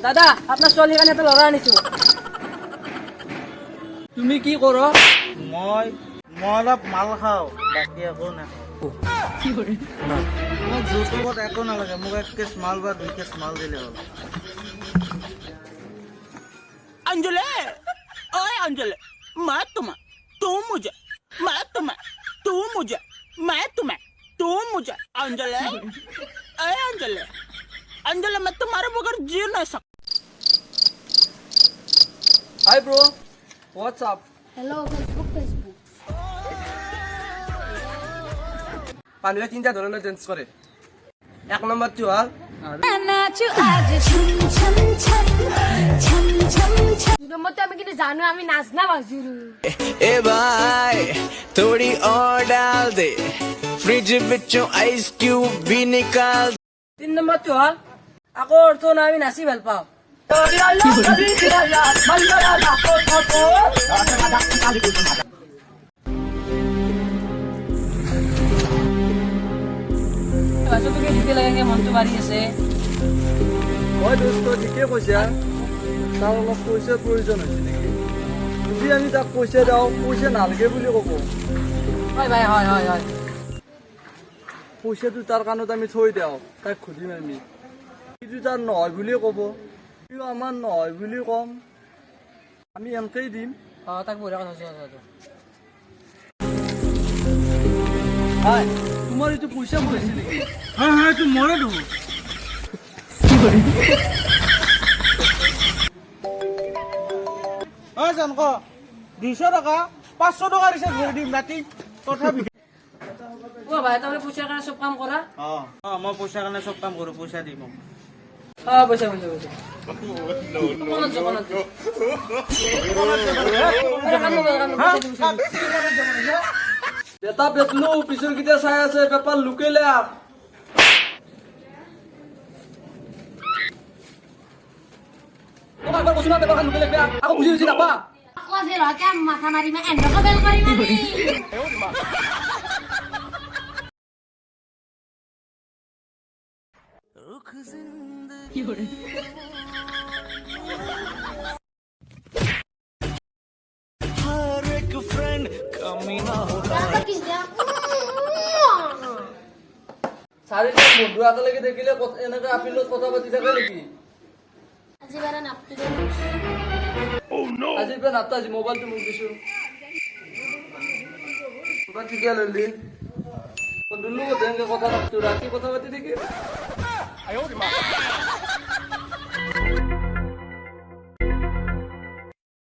দাদা আপনাৰ ছোৱালীৰ কাৰণে এটা ল'ৰা আনিছো। তুমি কি কৰ? মই অলপ মাল খাওঁ, বাকী একো নাখাওঁ। মোক যৌতুকত একো নালাগে, মোক 1 কেছ মাল বা 2 কেছ মাল দিলে হ'ল। अंजलि ओए अंजलि मैं तुम्हें तू मुझे मैं तुम्हें तू मुझे मैं तुम्हें तू मुझे अंजलि ओए अंजलि अंजलि मैं तुम्हारे बगैर जी नहीं सकता। Hi bro, WhatsApp? Hello, Facebook. পানিরে তিনটা ধরনের চেঞ্জ করে। 1 নম্বরটি হল মতো আমি কিন্তু জানো আমি নাচ না বাজুরু। ए भाई थोड़ी और डाल दे फ्रिज विचों आइस क्यूब भी निकाल। 3 নম্বরটি হল আকৌ অর্থ না আমি নাচি ভাল পাওঁ। তোকে দিতে লাগে মনটো বাঢ়ি আছে। হয় দোস্ত, ঠিকে কৈছা। তাৰ অলপ পইচাৰ প্ৰয়োজন হৈছে নেকি? যদি আমি তাক পইচা দিওঁ, পইচা নালাগে বুলি ক'ব। হয় ভাই, হয় হয় হয়। পইচাটো তাৰ কাৰণত আমি থৈ দিওঁ, তাক সুধিম আমি। কিন্তু তাৰ নহয় বুলি ক'ব, কিন্তু আমাৰ নহয় বুলি ক'ম, আমি এনেকেই দিম। তাক বঢ়িয়া কথা কৈছো। হয়, তোমাৰ এইটো পইচা সোমাইছে নেকি? হয় হয়, এইটো মৰে দেখোন। হয় জান ক 200 টকা 500 টকা ৰিচাৰ্জ কৰি দিম ৰাতি তথাপি। ও ভাই তুমি পইচাৰ কাৰণে সব কাম কৰা? মই পইচাৰ কাৰণে চব কাম কৰোঁ, পইচা দিম। পইচা পইচা পইচা বেটা বেতলো পিছৰ কেইটা চাই আছে, বেপাৰ লুকেলে। একবাৰ কৈছো না বেপাৰ লুকে লাগবে, আকৌ বুজি বুজি নাপা। আকৌ যে ৰকে মাথা মাৰি মই এনেকৈ বেল কৰি মাৰি। কি কৰে हर एक फ्रेंड कमी ना होता। কিছ দিয়া চাৰিটা বন্ধু একেলগে দেখিলে এনেকে আপিলত কথা পাতি থাকে নেকি? আজি বাৰে নাপতি দে। আজিৰ পৰা নাপতা, আজি মোবাইলটো মোক দিছো। তোৰা ঠিকে ললি বন্ধুৰ লগত এনেকে কথা পাতি, ৰাতি কথা পাতি দেখি।